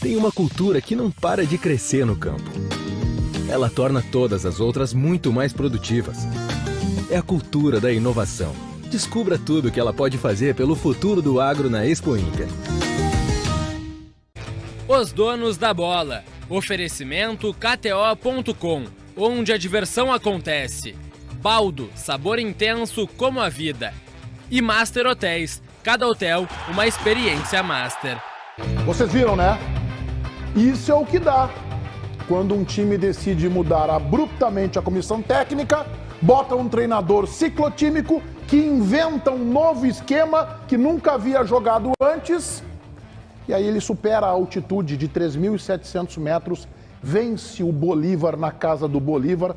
tem uma cultura que não para de crescer no campo. Ela torna todas as outras muito mais produtivas. É a cultura da inovação. Descubra tudo o que ela pode fazer pelo futuro do agro na Expo Inter. Os donos da bola. Oferecimento KTO.com, onde a diversão acontece. Baldo, sabor intenso como a vida. E Master Hotéis, cada hotel uma experiência master. Vocês viram, né? Isso é o que dá quando um time decide mudar abruptamente a comissão técnica, bota um treinador ciclotímico que inventa um novo esquema que nunca havia jogado antes, e aí ele supera a altitude de 3.700 metros, vence o Bolívar na casa do Bolívar,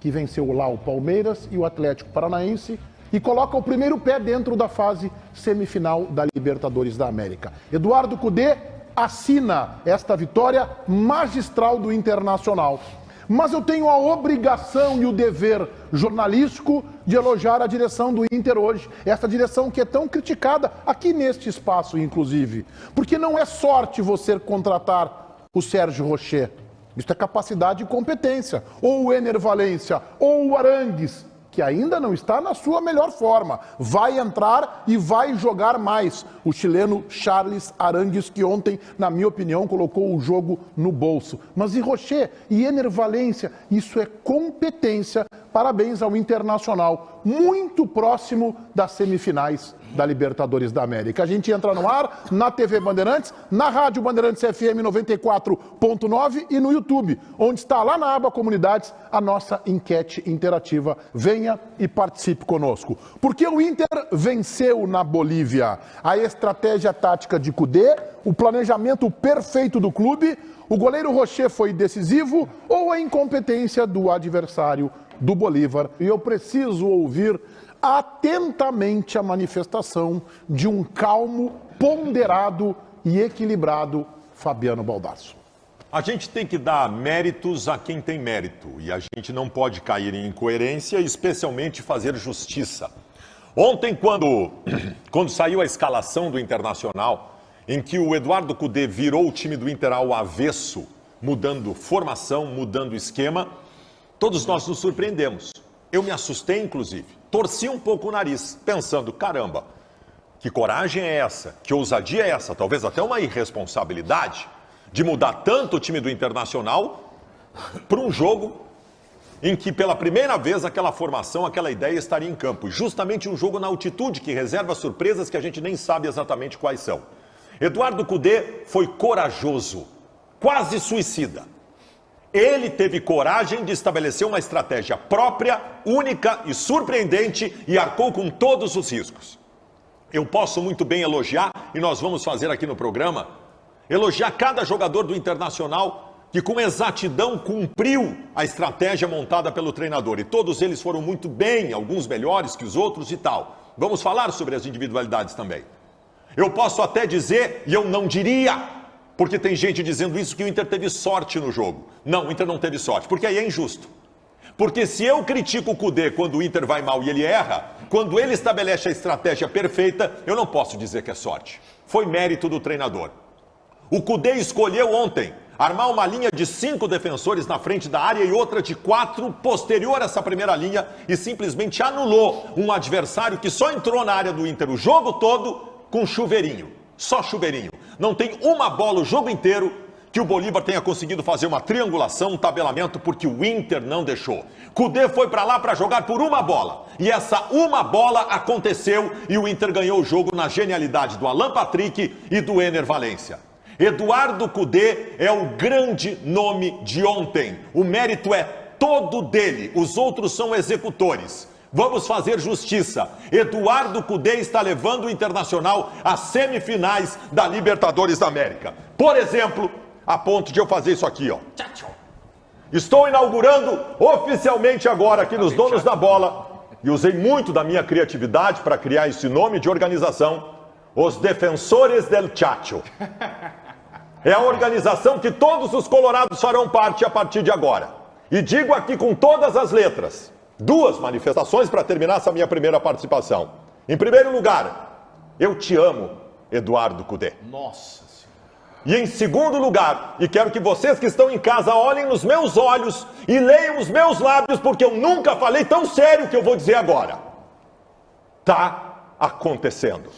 que venceu lá o Palmeiras e o Atlético Paranaense, e coloca o primeiro pé dentro da fase semifinal da Libertadores da América. Eduardo Cudê assina esta vitória magistral do Internacional. Mas eu tenho a obrigação e o dever jornalístico de elogiar a direção do Inter hoje. Essa direção que é tão criticada aqui neste espaço, inclusive. Porque não é sorte você contratar o Sérgio Rocher. Isso é capacidade e competência. Ou o Ener Valencia, ou o Arangues, que ainda não está na sua melhor forma. Vai entrar e vai jogar mais. O chileno Charles Arangues, que ontem, na minha opinião, colocou o jogo no bolso. Mas e Rocher e Ener Valencia, isso é competência. Parabéns ao Internacional, muito próximo das semifinais da Libertadores da América. A gente entra no ar na TV Bandeirantes, na Rádio Bandeirantes FM 94.9 e no YouTube, onde está lá na aba Comunidades a nossa enquete interativa. Venha e participe conosco. Porque o Inter venceu na Bolívia? A estratégia tática de Cudê, o planejamento perfeito do clube, o goleiro Rocher foi decisivo ou a incompetência do adversário do Bolívar? E eu preciso ouvir atentamente a manifestação de um calmo, ponderado e equilibrado Fabiano Baldasso. A gente tem que dar méritos a quem tem mérito e a gente não pode cair em incoerência, especialmente fazer justiça. Ontem, quando saiu a escalação do Internacional, em que o Eduardo Cudê virou o time do Inter ao avesso, mudando formação, mudando esquema, todos nós nos surpreendemos. Eu me assustei, inclusive. Torci um pouco o nariz, pensando, caramba, que coragem é essa? Que ousadia é essa? Talvez até uma irresponsabilidade de mudar tanto o time do Internacional para um jogo em que pela primeira vez aquela formação, aquela ideia estaria em campo. Justamente um jogo na altitude que reserva surpresas que a gente nem sabe exatamente quais são. Eduardo Cudê foi corajoso, quase suicida. Ele teve coragem de estabelecer uma estratégia própria, única e surpreendente e arcou com todos os riscos. Eu posso muito bem elogiar, e nós vamos fazer aqui no programa, elogiar cada jogador do Internacional que com exatidão cumpriu a estratégia montada pelo treinador. E todos eles foram muito bem, alguns melhores que os outros e tal. Vamos falar sobre as individualidades também. Eu posso até dizer, e eu não diria, porque tem gente dizendo isso, que o Inter teve sorte no jogo. Não, o Inter não teve sorte, porque aí é injusto. Porque se eu critico o Cudê quando o Inter vai mal e ele erra, quando ele estabelece a estratégia perfeita, eu não posso dizer que é sorte. Foi mérito do treinador. O Cudê escolheu ontem armar uma linha de 5 defensores na frente da área e outra de 4 posterior a essa primeira linha e simplesmente anulou um adversário que só entrou na área do Inter o jogo todo com chuveirinho. Só chuveirinho. Não tem uma bola o jogo inteiro que o Bolívar tenha conseguido fazer uma triangulação, um tabelamento, porque o Inter não deixou. Cudê foi para lá para jogar por uma bola. E essa uma bola aconteceu e o Inter ganhou o jogo na genialidade do Alan Patrick e do Ener Valencia. Eduardo Cudê é o grande nome de ontem. O mérito é todo dele. Os outros são executores. Vamos fazer justiça. Eduardo Cudê está levando o Internacional às semifinais da Libertadores da América. Por exemplo, a ponto de eu fazer isso aqui, ó. Estou inaugurando oficialmente agora aqui nos Donos da Bola, e usei muito da minha criatividade para criar esse nome de organização, os Defensores del Chacho. É a organização que todos os colorados farão parte a partir de agora. E digo aqui com todas as letras, 2 manifestações para terminar essa minha primeira participação. Em primeiro lugar, eu te amo, Eduardo Cudê. Nossa Senhora. E em segundo lugar, e quero que vocês que estão em casa olhem nos meus olhos e leiam os meus lábios, porque eu nunca falei tão sério o que eu vou dizer agora. Tá acontecendo.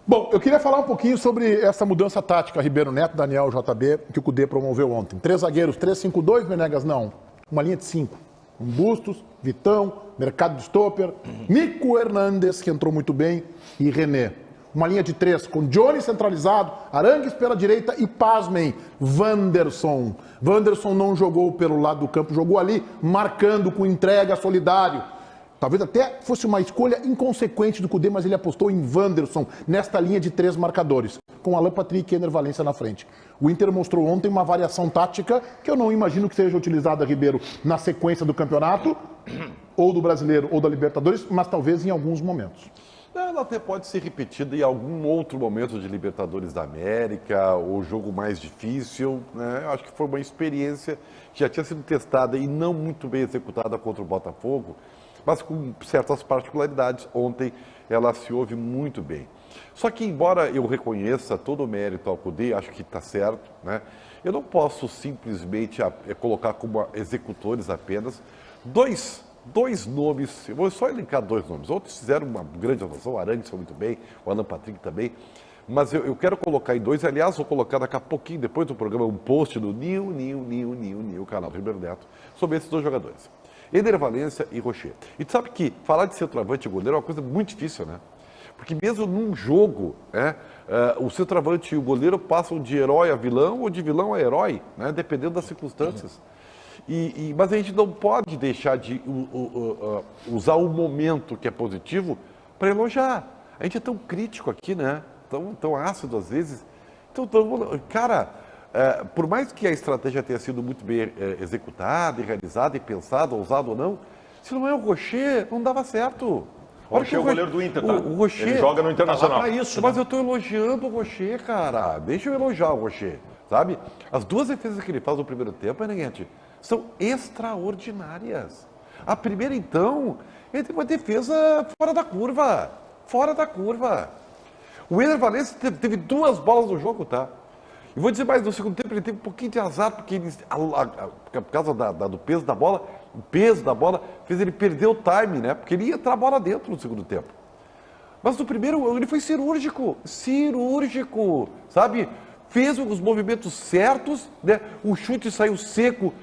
Bom, eu queria falar um pouquinho sobre essa mudança tática, Ribeiro Neto, Daniel, JB, que o Cudê promoveu ontem. 3 zagueiros, 3-5-2, Menegas, não. Uma linha de 5. Bustos, Vitão, Mercado de Stopper, Nico Hernandes, que entrou muito bem, e René. Uma linha de 3 com Johnny centralizado, Arangues pela direita e, pasmem, Wanderson. Wanderson não jogou pelo lado do campo, jogou ali, marcando com entrega, solidário. Talvez até fosse uma escolha inconsequente do Cudê, mas ele apostou em Wanderson, nesta linha de 3 marcadores, com Alan Patrick e Ener Valencia na frente. O Inter mostrou ontem uma variação tática que eu não imagino que seja utilizada, Ribeiro, na sequência do campeonato, ou do Brasileiro ou da Libertadores, mas talvez em alguns momentos. Ela até pode ser repetida em algum outro momento de Libertadores da América, ou jogo mais difícil, né? Eu acho que foi uma experiência que já tinha sido testada e não muito bem executada contra o Botafogo, mas com certas particularidades. Ontem ela se ouve muito bem. Só que, embora eu reconheça todo o mérito ao Cudê, acho que está certo, né? Eu não posso simplesmente colocar como executores apenas dois nomes, eu vou só elencar 2 nomes. Outros fizeram uma grande atuação, o Arangues foi muito bem, o Alan Patrick também. Mas eu quero colocar em 2, aliás, vou colocar daqui a pouquinho, depois do programa, um post do New canal do Ribeiro Neto, sobre esses 2 jogadores. Ener Valencia e Rocher. E tu sabe que falar de centroavante e goleiro é uma coisa muito difícil, né? Porque mesmo num jogo, o centroavante e o goleiro passam de herói a vilão ou de vilão a herói, né? Dependendo das circunstâncias. Mas a gente não pode deixar de usar o momento que é positivo para elogiar. A gente é tão crítico aqui, né? Tão ácido às vezes. Cara, por mais que a estratégia tenha sido muito bem executada, e realizada, e pensada, ousada ou não, se não é o Rocher, não dava certo. O Rocher é o goleiro do Inter, tá? O Rocher, ele joga no Internacional. Pra isso, mas eu estou elogiando o Rocher, cara. Deixa eu elogiar o Rocher, sabe? As 2 defesas que ele faz no primeiro tempo, Meneghete, são extraordinárias. A primeira, então, ele tem uma defesa fora da curva. Fora da curva. O Ener Valencia teve 2 bolas no jogo, tá? E vou dizer mais, no segundo tempo ele teve um pouquinho de azar, porque por causa do peso da bola, o peso da bola fez ele perder o time, né? Porque ele ia entrar a bola dentro no segundo tempo. Mas no primeiro, ele foi cirúrgico, sabe? Fez os movimentos certos, né? O chute saiu seco,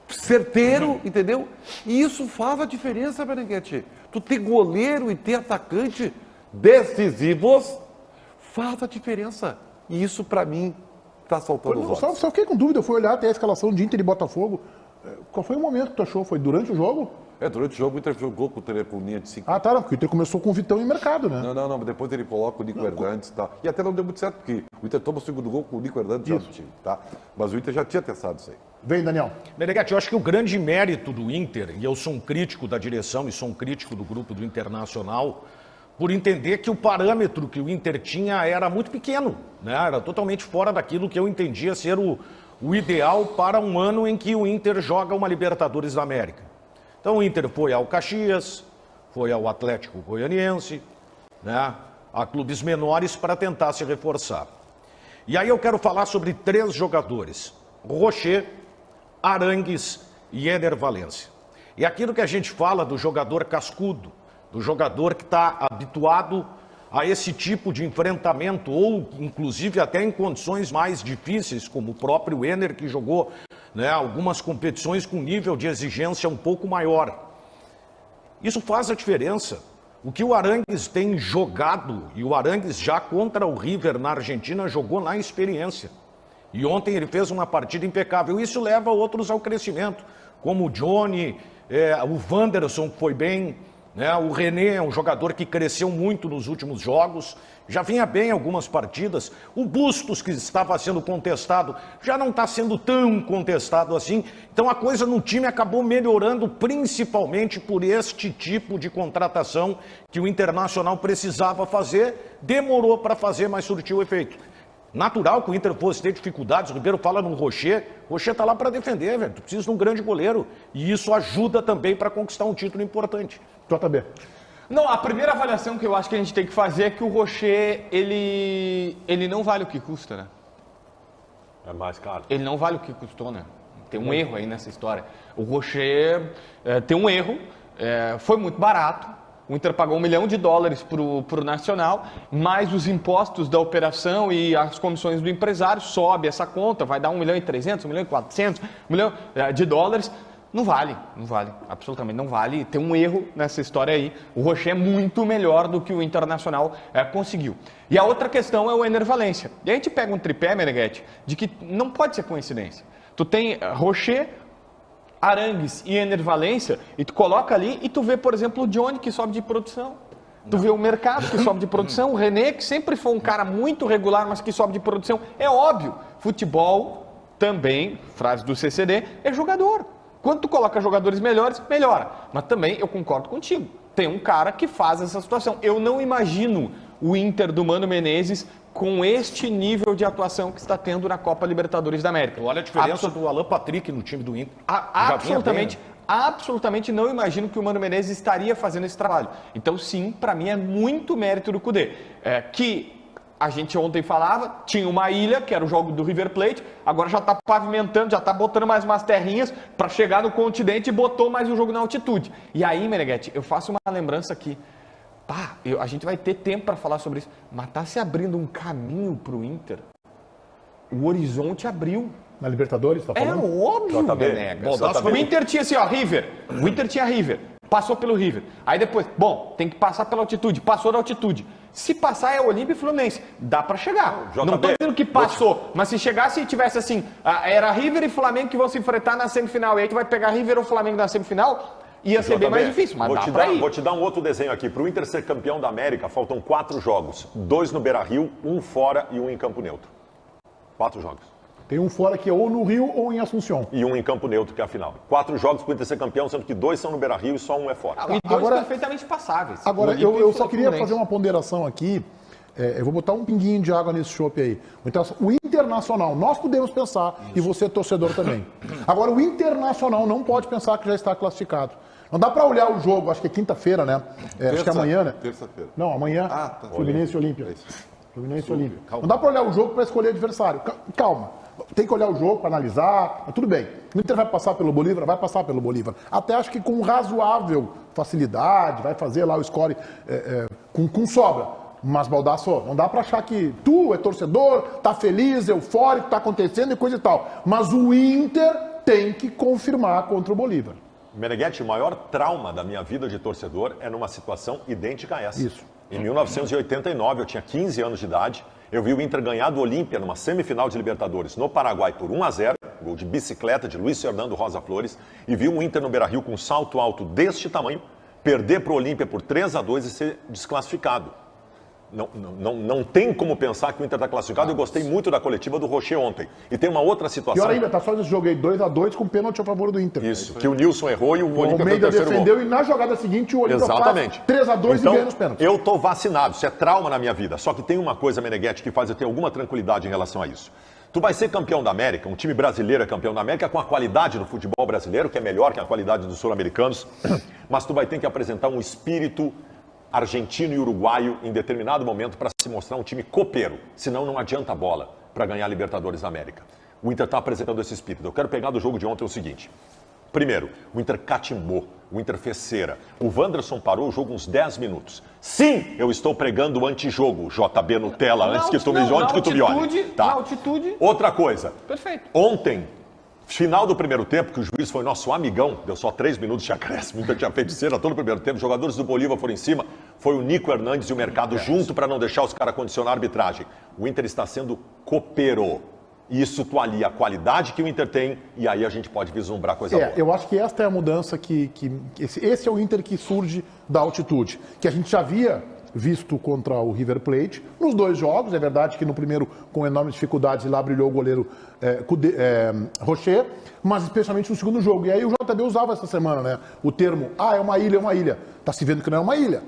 certeiro, entendeu? E isso faz a diferença, Meneghete. Tu ter goleiro e ter atacante decisivos faz a diferença. E isso, pra mim, tá saltando os olhos. Só fiquei com dúvida, eu fui olhar até a escalação de Inter e Botafogo. Qual foi o momento que tu achou? Foi durante o jogo? Durante o jogo o Inter jogou com linha de 5. Ah, tá, não, porque o Inter começou com o Vitão em mercado, né? Não, depois ele coloca o Nico Hernandes e tal. E até não deu muito certo, porque o Inter toma o segundo gol com o Nico Hernandes já no time, tá? Mas o Inter já tinha testado isso aí. Vem, Daniel. Meneghete, eu acho que o grande mérito do Inter, e eu sou um crítico da direção e sou um crítico do grupo do Internacional, por entender que o parâmetro que o Inter tinha era muito pequeno, né? Era totalmente fora daquilo que eu entendia ser o ideal para um ano em que o Inter joga uma Libertadores da América. Então o Inter foi ao Caxias, foi ao Atlético Goianiense, né? A clubes menores para tentar se reforçar. E aí eu quero falar sobre 3 jogadores, Rocher, Arangues e Ener Valencia. E aquilo que a gente fala do jogador cascudo, do jogador que está habituado a esse tipo de enfrentamento, ou inclusive até em condições mais difíceis, como o próprio Ener, que jogou, né, algumas competições com nível de exigência um pouco maior. Isso faz a diferença. O que o Arangues tem jogado, e o Arangues já contra o River na Argentina jogou na experiência. E ontem ele fez uma partida impecável. Isso leva outros ao crescimento, como o Johnny, o Wanderson, que foi bem, né? O René é um jogador que cresceu muito nos últimos jogos, já vinha bem algumas partidas. O Bustos, que estava sendo contestado, já não está sendo tão contestado assim. Então a coisa no time acabou melhorando, principalmente por este tipo de contratação que o Internacional precisava fazer. Demorou para fazer, mas surtiu efeito. Natural que o Inter fosse ter dificuldades. O Ribeiro fala no Rocher. O Rocher está lá para defender, velho. Tu precisa de um grande goleiro. E isso ajuda também para conquistar um título importante. JB. Não, a primeira avaliação que eu acho que a gente tem que fazer é que o Rocher, ele não vale o que custa, né? É mais caro. Ele não vale o que custou, né? Tem um erro aí nessa história. O Rocher tem um erro, foi muito barato. O Inter pagou $1 milhão para o Nacional, mais os impostos da operação e as comissões do empresário, sobe essa conta, vai dar $1.300.000, $1.400.000, $1 milhão de dólares. Não vale, absolutamente não vale. Tem um erro nessa história aí. O Rocher é muito melhor do que o Internacional conseguiu. E a outra questão é o Ener Valencia. E a gente pega um tripé, Meneghetti, de que não pode ser coincidência. Tu tem Rocher, Arangues e Ener Valencia, e tu coloca ali e tu vê, por exemplo, o Johnny, que sobe de produção. Tu vê o Mercado, que sobe de produção, o René, que sempre foi um cara muito regular, mas que sobe de produção. É óbvio, futebol também, frase do CCD, é jogador. Quando tu coloca jogadores melhores, melhora. Mas também eu concordo contigo. Tem um cara que faz essa situação. Eu não imagino o Inter do Mano Menezes com este nível de atuação que está tendo na Copa Libertadores da América. Olha a diferença do Alan Patrick no time do Inter. Absolutamente não imagino que o Mano Menezes estaria fazendo esse trabalho. Então, sim, para mim é muito mérito do Kudê. Que a gente ontem falava, tinha uma ilha, que era o jogo do River Plate, agora já está pavimentando, já está botando mais umas terrinhas para chegar no continente e botou mais um jogo na altitude. E aí, Meneghetti, eu faço uma lembrança aqui. A gente vai ter tempo para falar sobre isso, mas está se abrindo um caminho para o Inter. O horizonte abriu. Na Libertadores, tá falando? É óbvio, Menegas. O Inter tinha assim, ó, River. O Inter tinha River. Passou pelo River. Aí depois, tem que passar pela altitude. Passou da altitude. Se passar é Olímpia e Fluminense. Dá pra chegar. Não tô dizendo que passou. Mas se chegasse e tivesse assim, era River e Flamengo que vão se enfrentar na semifinal. E aí tu vai pegar River ou Flamengo na semifinal, ia ser bem mais difícil. Mas dá pra ir. Vou te dar um outro desenho aqui. Pro Inter ser campeão da América, faltam 4 jogos. 2 no Beira-Rio, 1 fora e 1 em campo neutro. 4 jogos. Tem um fora que é ou no Rio ou em Assunção. E 1 em campo neutro, que é a final. 4 jogos para o Inter ser campeão, sendo que 2 são no Beira-Rio e só 1 é fora. E 2 perfeitamente passáveis. Agora, eu só queria fazer uma ponderação aqui. Eu vou botar um pinguinho de água nesse chopp aí. O Internacional, nós podemos pensar, e você torcedor também. Agora, o Internacional não pode pensar que já está classificado. Não dá para olhar o jogo, acho que é quinta-feira, né? Acho que é amanhã, né? Terça-feira. Não, amanhã, Fluminense e Olímpia. Fluminense e Olímpia. Não dá para olhar o jogo para escolher adversário. Calma. Tem que olhar o jogo para analisar, mas tudo bem. O Inter vai passar pelo Bolívar? Vai passar pelo Bolívar. Até acho que com razoável facilidade, vai fazer lá o score com sobra. Mas, Baldasso, não dá para achar que tu é torcedor, tá feliz, eufórico, tá acontecendo e coisa e tal. Mas o Inter tem que confirmar contra o Bolívar. Meneghetti, o maior trauma da minha vida de torcedor é numa situação idêntica a essa. Isso. Em 1989, eu tinha 15 anos de idade, eu vi o Inter ganhar do Olímpia numa semifinal de Libertadores no Paraguai por 1-0, gol de bicicleta de Luiz Fernando Rosa Flores, e vi um Inter no Beira-Rio com um salto alto deste tamanho, perder para o Olímpia por 3-2 e ser desclassificado. Não tem como pensar que o Inter está classificado. Eu gostei muito da coletiva do Rocher ontem. E tem uma outra situação. Pior ainda, tá só nesse jogo aí, 2-2 com pênalti a favor do Inter. Isso, que o Nilson errou e o Olímpia Almeida foi o terceiro defendeu gol. E na jogada seguinte o Olímpia faz 3-2 então, e ganha nos pênaltis. Eu tô vacinado, isso é trauma na minha vida. Só que tem uma coisa, Meneghetti, que faz eu ter alguma tranquilidade em relação a isso. Tu vai ser campeão da América, um time brasileiro é campeão da América com a qualidade do futebol brasileiro, que é melhor que a qualidade dos sul-americanos, mas tu vai ter que apresentar um espírito argentino e uruguaio em determinado momento para se mostrar um time copeiro, senão não adianta a bola para ganhar a Libertadores da América. O Inter está apresentando esse espírito. Eu quero pegar do jogo de ontem o seguinte. Primeiro, o Inter catimbou, o Inter fez cera. O Wanderson parou o jogo uns 10 minutos. Sim, eu estou pregando o antijogo, JB Nutella, antes que tu me olhe. Tá. Na altitude. Outra coisa. Perfeito. Ontem, final do primeiro tempo, que o juiz foi nosso amigão, deu só 3 minutos de acréscimo, o Inter tinha feito cera todo o primeiro tempo, os jogadores do Bolívar foram em cima, foi o Nico Hernandes e o Mercado junto para não deixar os caras condicionar a arbitragem. O Inter está sendo copeiro. E isso tu alia a qualidade que o Inter tem e aí a gente pode vislumbrar coisa boa. Eu acho que esta é a mudança esse é o Inter que surge da altitude, que a gente já havia visto contra o River Plate nos 2 jogos. É verdade que no primeiro, com enormes dificuldades, lá brilhou o goleiro Rocher, mas especialmente no segundo jogo. E aí o JB usava essa semana, né? O termo, é uma ilha, é uma ilha. Tá se vendo que não é uma ilha.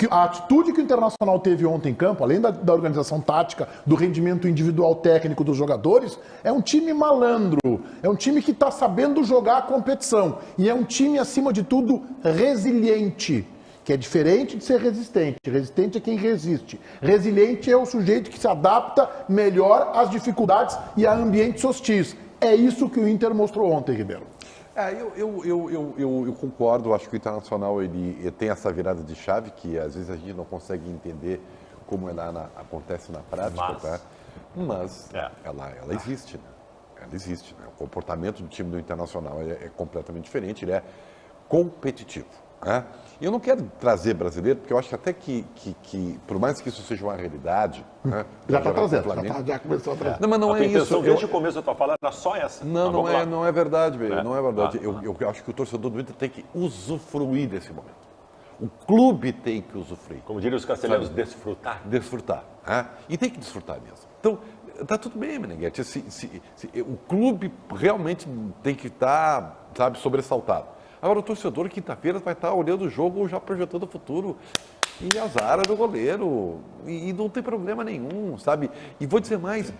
A atitude que o Internacional teve ontem em campo, além da organização tática, do rendimento individual técnico dos jogadores, é um time malandro, é um time que está sabendo jogar a competição e é um time, acima de tudo, resiliente. que é diferente de ser resistente. Resistente é quem resiste. Resiliente é o sujeito que se adapta melhor às dificuldades e a ambientes hostis. É isso que o Inter mostrou ontem, Ribeiro. Eu concordo, acho que o Internacional ele tem essa virada de chave que às vezes a gente não consegue entender como ela acontece na prática, mas ela existe, né? Ela existe, né? O comportamento do time do Internacional é completamente diferente, ele é competitivo. Né? E eu não quero trazer brasileiro, porque eu acho que até que por mais que isso seja uma realidade... Né, já está trazendo, já começou a trazer. Não, mas não a é isso. intenção desde o começo da tua fala era só essa. Não é verdade, velho. Não é verdade. Eu acho que o torcedor do Inter tem que usufruir desse momento. O clube tem que usufruir. Como diriam os castelhanos, desfrutar. Desfrutar. Né? E tem que desfrutar mesmo. Então, tá tudo bem, Meneghete. O clube realmente tem que estar, sabe, sobressaltado. Agora, o torcedor, quinta-feira, vai estar olhando o jogo já projetando o futuro e azar do goleiro. E não tem problema nenhum, sabe? E vou dizer mais,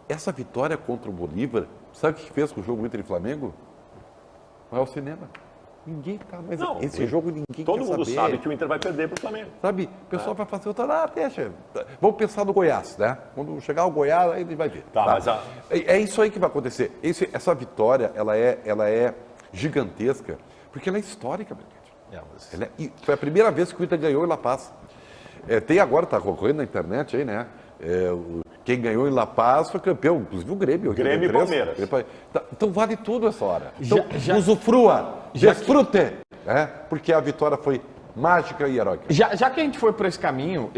essa vitória contra o Bolívar, sabe o que fez com o jogo Inter e Flamengo? Vai ao cinema. Ninguém tá mais... Esse jogo ninguém quer saber. Todo mundo sabe que o Inter vai perder pro Flamengo. Sabe? O pessoal vai fazer outra... deixa. Vamos pensar no Goiás, né? Quando chegar o Goiás, aí ele vai ver. Mas é isso aí que vai acontecer. Essa vitória, ela é gigantesca, porque ela é histórica, foi a primeira vez que o Inter ganhou em La Paz. Tem agora, está correndo na internet aí, né? Quem ganhou em La Paz foi campeão, inclusive o Grêmio. Grêmio e Palmeiras. Então vale tudo essa hora. Então, usufrua, desfrute, porque a vitória foi mágica e heróica. Já que a gente foi por esse caminho,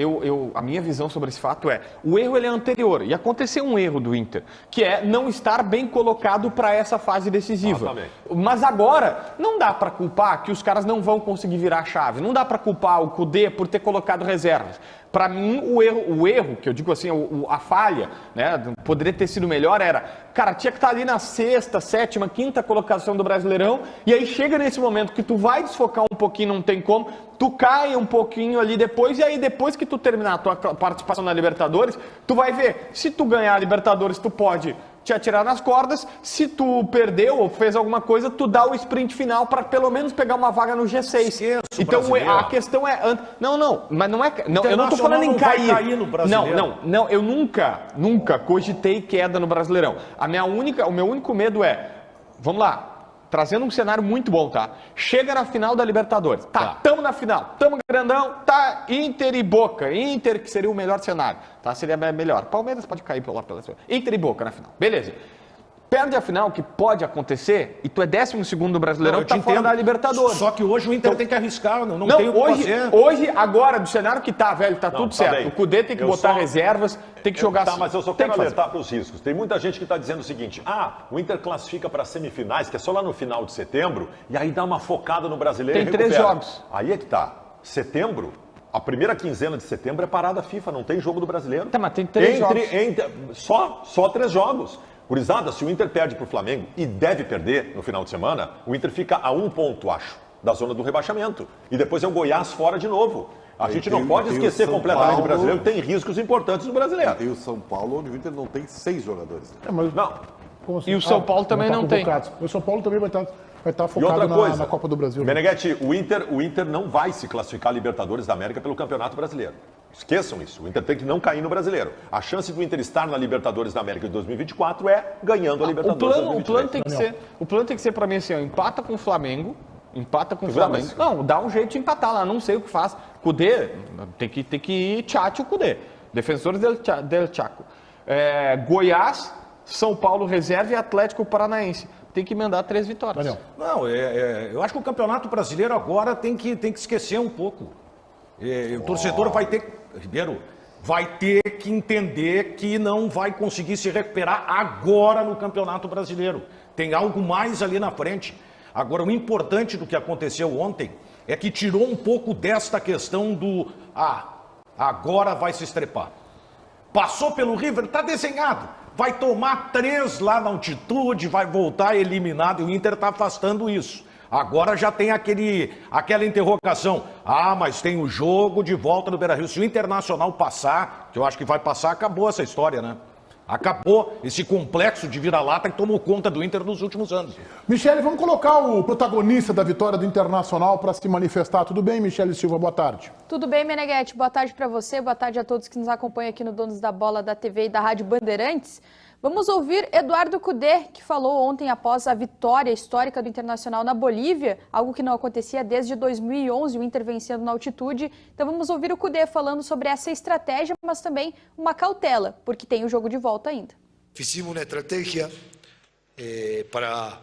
a minha visão sobre esse fato é, o erro ele é anterior, e aconteceu um erro do Inter, que é não estar bem colocado para essa fase decisiva. Mas agora, não dá para culpar que os caras não vão conseguir virar a chave, não dá para culpar o Kudê por ter colocado reservas. Para mim, o erro, que eu digo assim, a falha, né, poderia ter sido melhor, era, cara, tinha que estar ali na sexta, sétima, quinta colocação do Brasileirão, e aí chega nesse momento que tu vai desfocar um pouquinho, não tem como, tu cai um pouquinho ali depois, e aí depois que tu terminar a tua participação na Libertadores, tu vai ver, se tu ganhar a Libertadores, tu pode te atirar nas cordas, se tu perdeu ou fez alguma coisa, tu dá o sprint final para pelo menos pegar uma vaga no G6. Então a questão é... mas não é... Não, eu não tô falando em cair. Não, eu nunca cogitei queda no Brasileirão. O meu único medo é, vamos lá, trazendo um cenário muito bom, tá? Chega na final da Libertadores. Tamo na final, tamo grandão, Inter e Boca. Inter, que seria o melhor cenário, tá? Seria melhor. Palmeiras pode cair pela Inter e Boca na final. Beleza. Perde a final, que pode acontecer, e tu é 12º no Brasileirão, tá fora da Libertadores. Só que hoje o Inter tem que arriscar, não tem o que fazer. Hoje, agora, do cenário que tá, velho, tá tudo certo. Bem. O Kudê tem que botar reservas, tem que jogar... mas eu só quero alertar para os riscos. Tem muita gente que está dizendo o seguinte, o Inter classifica para semifinais, que é só lá no final de setembro, e aí dá uma focada no Brasileiro e recupera. Tem 3 jogos. Aí é que tá. Setembro... A primeira quinzena de setembro é parada FIFA, não tem jogo do Brasileiro. Mas tem 3 jogos. Só 3 jogos. Gurizada, se o Inter perde para o Flamengo, e deve perder no final de semana, o Inter fica a 1 ponto, acho, da zona do rebaixamento. E depois é o Goiás fora de novo. A gente não pode esquecer completamente do Brasileiro, tem riscos importantes no Brasileiro. E o São Paulo, onde o Inter não tem 6 jogadores. Não. Assim? E o São Paulo também não tem. O São Paulo também vai estar focado na Copa do Brasil. Meneghete, o Inter não vai se classificar a Libertadores da América pelo Campeonato Brasileiro. Esqueçam isso. O Inter tem que não cair no Brasileiro. A chance do Inter estar na Libertadores da América de 2024 é ganhando a Libertadores. O plano tem que ser para mim assim, empata com o Flamengo. Não, dá um jeito de empatar lá, não sei o que faz. Kudê, tem que ir tchate o Kudê. Defensores del Chaco. Goiás, São Paulo reserva e Atlético Paranaense. Tem que emendar 3 vitórias. Não, eu acho que o Campeonato Brasileiro agora tem que esquecer um pouco. O torcedor vai ter... Ribeiro, vai ter que entender que não vai conseguir se recuperar agora no Campeonato Brasileiro. Tem algo mais ali na frente. Agora, o importante do que aconteceu ontem é que tirou um pouco desta questão do... agora vai se estrepar. Passou pelo River, está desenhado. Vai tomar 3 lá na altitude, vai voltar eliminado e o Inter está afastando isso. Agora já tem aquela interrogação. Mas tem o jogo de volta do Beira-Rio. Se o Internacional passar, que eu acho que vai passar, acabou essa história, né? Acabou esse complexo de vira-lata que tomou conta do Inter nos últimos anos. Michele, vamos colocar o protagonista da vitória do Internacional para se manifestar. Tudo bem, Michele Silva? Boa tarde. Tudo bem, Meneghetti? Boa tarde para você, boa tarde a todos que nos acompanham aqui no Donos da Bola da TV e da Rádio Bandeirantes. Vamos ouvir Eduardo Cudê, que falou ontem após a vitória histórica do Internacional na Bolívia, algo que não acontecia desde 2011, o Inter vencendo na altitude. Então vamos ouvir o Cudê falando sobre essa estratégia, mas também uma cautela, porque tem o jogo de volta ainda. Fizemos uma estratégia para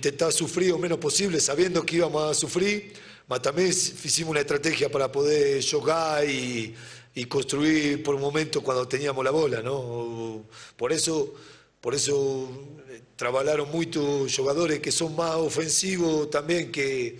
tentar sofrer o menos possível, sabendo que íamos a sofrer, mas também fizemos uma estratégia para poder jogar y construir por momentos cuando teníamos la bola, ¿no? Por eso trabajaron muchos jugadores que son más ofensivos también que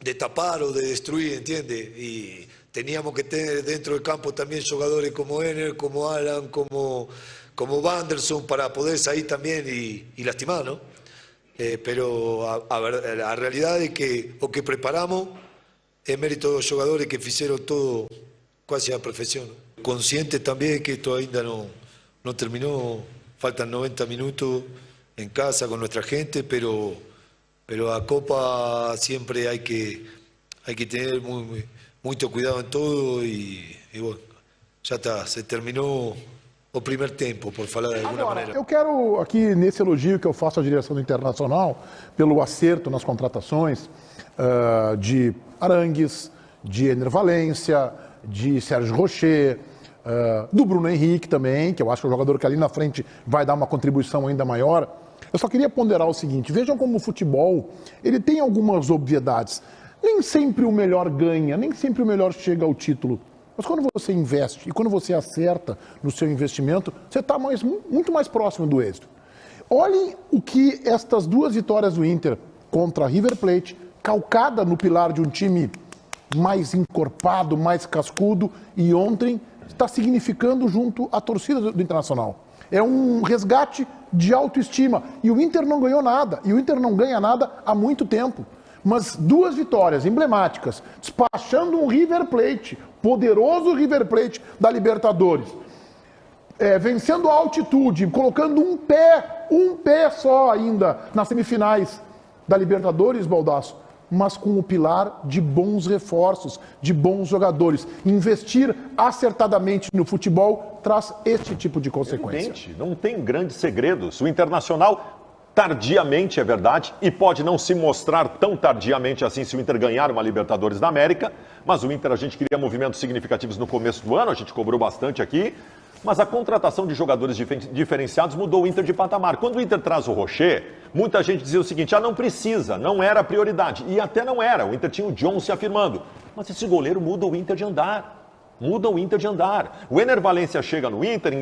de tapar o de destruir, ¿entiendes? Y teníamos que tener dentro del campo también jugadores como Ener, como Alan, como Wanderson para poder salir también y lastimar, ¿no? Pero la realidad es que lo que preparamos es mérito de los jugadores que hicieron todo casi a perfección. Consciente también que esto ainda no terminó, faltan 90 minutos en casa con nuestra gente, pero a Copa siempre hay que tener mucho cuidado en todo y bueno, já está, se terminou o primeiro tempo, por falar de alguma maneira. Eu quero aqui, nesse elogio que eu faço à direção do Internacional, pelo acerto nas contratações de Arangues, de Ener Valencia, de Sérgio Rocher, do Bruno Henrique também, que eu acho que é um jogador que ali na frente vai dar uma contribuição ainda maior. Eu só queria ponderar o seguinte, vejam como o futebol, ele tem algumas obviedades. Nem sempre o melhor ganha, nem sempre o melhor chega ao título. Mas quando você investe e quando você acerta no seu investimento, você está muito mais próximo do êxito. Olhem o que estas duas vitórias do Inter contra River Plate, calcada no pilar de um time mais encorpado, mais cascudo, e ontem está significando junto à torcida do Internacional. É um resgate de autoestima. E o Inter não ganhou nada. E o Inter não ganha nada há muito tempo. Mas duas vitórias emblemáticas, despachando um River Plate, poderoso River Plate da Libertadores, vencendo a altitude, colocando um pé só ainda nas semifinais da Libertadores, Baldasso, mas com o pilar de bons reforços, de bons jogadores. Investir acertadamente no futebol traz este tipo de consequência. Evidente, não tem grandes segredos. O Internacional, tardiamente, é verdade, e pode não se mostrar tão tardiamente assim se o Inter ganhar uma Libertadores da América, mas o Inter, a gente queria movimentos significativos no começo do ano, a gente cobrou bastante aqui, mas a contratação de jogadores diferenciados mudou o Inter de patamar. Quando o Inter traz o Rocher, muita gente dizia o seguinte, não precisa, não era a prioridade. E até não era, o Inter tinha o John se afirmando. Mas esse goleiro muda o Inter de andar. Muda o Inter de andar. O Ener Valencia chega no Inter,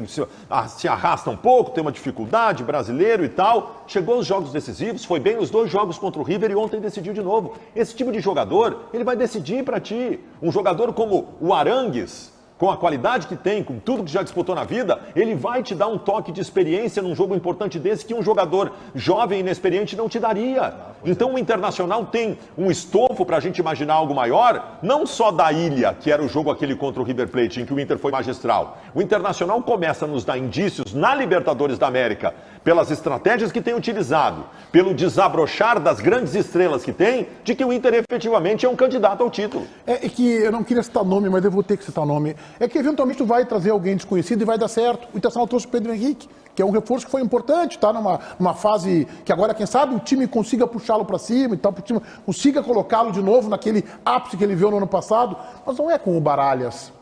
se arrasta um pouco, tem uma dificuldade, brasileiro e tal. Chegou aos jogos decisivos, foi bem nos dois jogos contra o River e ontem decidiu de novo. Esse tipo de jogador, ele vai decidir para ti. Um jogador como o Arangues, com a qualidade que tem, com tudo que já disputou na vida, ele vai te dar um toque de experiência num jogo importante desse que um jogador jovem e inexperiente não te daria. Então o Internacional tem um estofo para a gente imaginar algo maior, não só da ilha, que era o jogo aquele contra o River Plate, em que o Inter foi magistral. O Internacional começa a nos dar indícios na Libertadores da América, pelas estratégias que tem utilizado, pelo desabrochar das grandes estrelas que tem, de que o Inter efetivamente é um candidato ao título. É que eu não queria citar nome, mas eu vou ter que citar nome. É que eventualmente tu vai trazer alguém desconhecido e vai dar certo. O Internacional trouxe o Pedro Henrique, que é um reforço que foi importante, tá numa fase que agora, quem sabe, o time consiga puxá-lo para cima e tal, o time consiga colocá-lo de novo naquele ápice que ele viu no ano passado, mas não é com o Baralhas.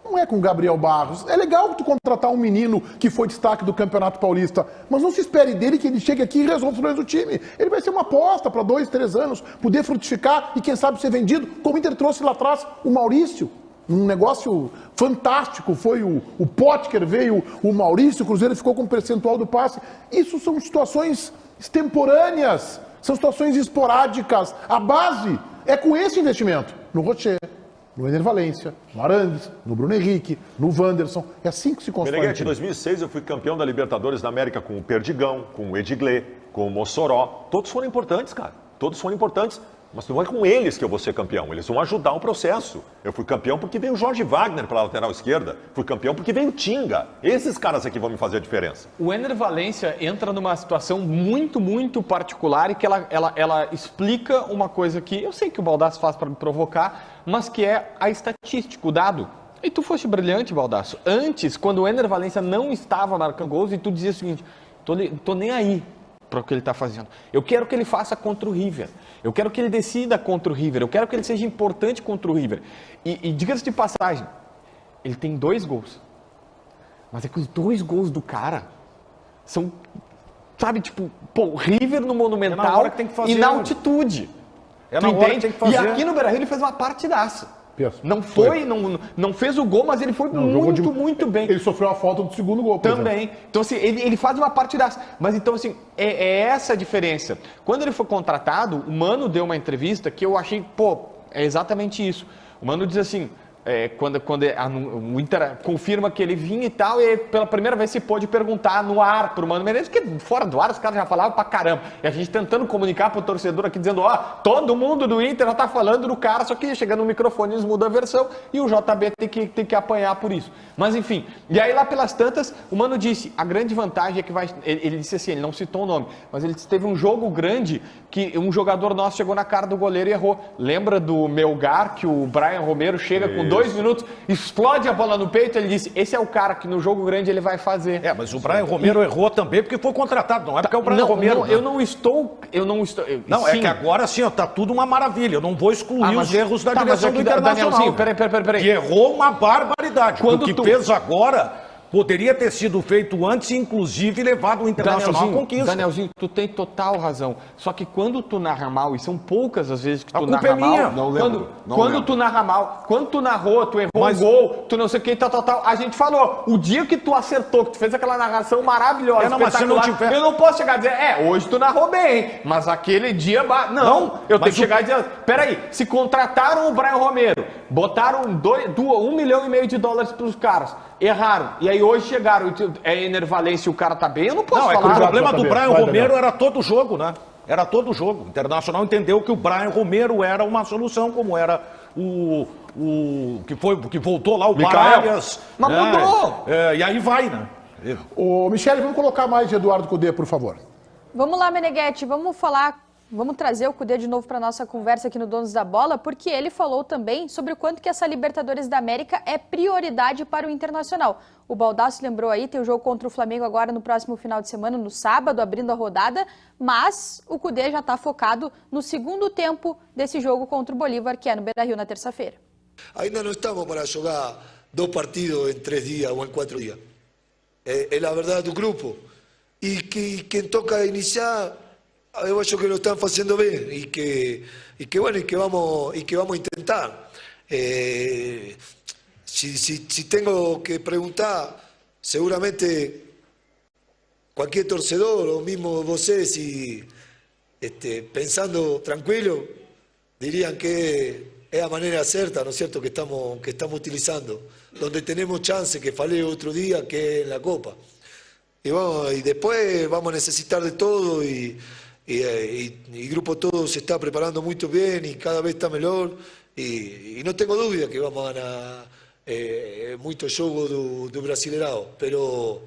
Não é com o Gabriel Barros. É legal tu contratar um menino que foi destaque do Campeonato Paulista, mas não se espere dele que ele chegue aqui e resolva os problemas do time. Ele vai ser uma aposta para 2, 3 anos, poder frutificar e quem sabe ser vendido, como o Inter trouxe lá atrás o Maurício. Um negócio fantástico, foi o Potker, veio o Maurício, o Cruzeiro ficou com um percentual do passe. Isso são situações extemporâneas, são situações esporádicas. A base é com esse investimento, no Rocher, no Ener Valencia, no Arangues, no Bruno Henrique, no Wanderson. É assim que se constrói. Meneghetti, em 2006 eu fui campeão da Libertadores da América com o Perdigão, com o Edgley, com o Mossoró. Todos foram importantes, cara. Todos foram importantes. Mas não é com eles que eu vou ser campeão, eles vão ajudar o processo. Eu fui campeão porque veio o Jorge Wagner pela lateral esquerda, fui campeão porque veio o Tinga. Esses caras aqui vão me fazer a diferença. O Ener Valencia entra numa situação muito, muito particular e que ela explica uma coisa que eu sei que o Baldasso faz para me provocar, mas que é a estatística, o dado. E tu foste brilhante, Baldasso. Antes, quando o Ener Valencia não estava marcando gols, e tu dizia o seguinte, tô nem aí para o que ele está fazendo. Eu quero que ele faça contra o River. Eu quero que ele decida contra o River. Eu quero que ele seja importante contra o River. E diga-se de passagem, ele tem 2 gols. Mas é que os 2 gols do cara são, sabe, tipo, pô, River no Monumental tem que fazer, e na altitude. É na hora que tem que fazer. E aqui no Beira-Rio ele fez uma partidaça. Não fez o gol, mas ele foi muito bem. Ele sofreu a falta do segundo gol. Também. Então, assim, ele faz uma partidaça. Mas, então, assim, é essa a diferença. Quando ele foi contratado, o Mano deu uma entrevista que eu achei, pô, é exatamente isso. O Mano diz assim, quando o Inter confirma que ele vinha e tal, e pela primeira vez se pôde perguntar no ar pro Mano Menezes, porque fora do ar os caras já falavam pra caramba. E a gente tentando comunicar pro torcedor aqui, dizendo, todo mundo do Inter já tá falando do cara, só que chegando no microfone eles mudam a versão e o JB tem que apanhar por isso. Mas enfim, e aí lá pelas tantas, o Mano disse, a grande vantagem é que ele disse assim, ele não citou o nome, mas ele disse, teve um jogo grande que um jogador nosso chegou na cara do goleiro e errou. Lembra do Melgar, que o Brian Romero chega com 2 minutos, explode a bola no peito, ele disse, esse é o cara que no jogo grande ele vai fazer. Mas o Brian Romero errou também porque foi contratado, não é porque é o Brian Romero. Não, eu não estou... Não, sim. É que agora assim, ó, tá tudo uma maravilha, eu não vou excluir os erros da direção do Internacional. Peraí. Que errou uma barbaridade. O que fez agora poderia ter sido feito antes e inclusive levado o Internacional à conquista. Danielzinho, tu tem total razão. Só que quando tu narra mal, e são poucas as vezes que tu narra culpa é minha. mal. Não lembro. Quando tu narra mal, quando tu narrou, tu errou um gol, tu não sei o que, tal. A gente falou, o dia que tu acertou, que tu fez aquela narração maravilhosa, mas se não tiver... eu não posso chegar a dizer, hoje tu narrou bem, mas aquele dia... Não, eu tenho que chegar e dizer, peraí, se contrataram o Brian Romero, botaram $1,5 milhão de pros caras, erraram, e aí hoje chegaram, Ener Valencia e o cara tá bem, eu não posso falar. É que o problema do Brian Romero era todo jogo, né? Era todo jogo. O Internacional entendeu que o Brian Romero era uma solução, como era o que voltou lá, o Baralhas. Mas mudou! E aí vai, né? Ô, Michele, vamos colocar mais de Eduardo Cudê, por favor. Vamos lá, Meneghetti, vamos trazer o Cudê de novo para nossa conversa aqui no Donos da Bola, porque ele falou também sobre o quanto que essa Libertadores da América é prioridade para o Internacional. O Baldasso lembrou aí, tem o jogo contra o Flamengo agora no próximo final de semana, no sábado, abrindo a rodada, mas o Cudê já está focado no segundo tempo desse jogo contra o Bolívar, que é no Beira-Rio na terça-feira. Ainda não estamos para jogar 2 partidos em 3 dias ou em 4 dias. É a verdade do grupo. E quem toca iniciar... Eu acho que lo están haciendo bien y que vamos a intentar. Si tengo que preguntar, seguramente cualquier torcedor o mismo vocês pensando tranquilo dirían que es la manera certa, ¿no es cierto?, que estamos utilizando, donde tenemos chance, que falé otro día, que es en la Copa. Y después vamos a necesitar de todo y el grupo todo se está preparando muy bien y cada vez está mejor y no tengo duda que vamos a ganar muito jogo do Brasileirão, pero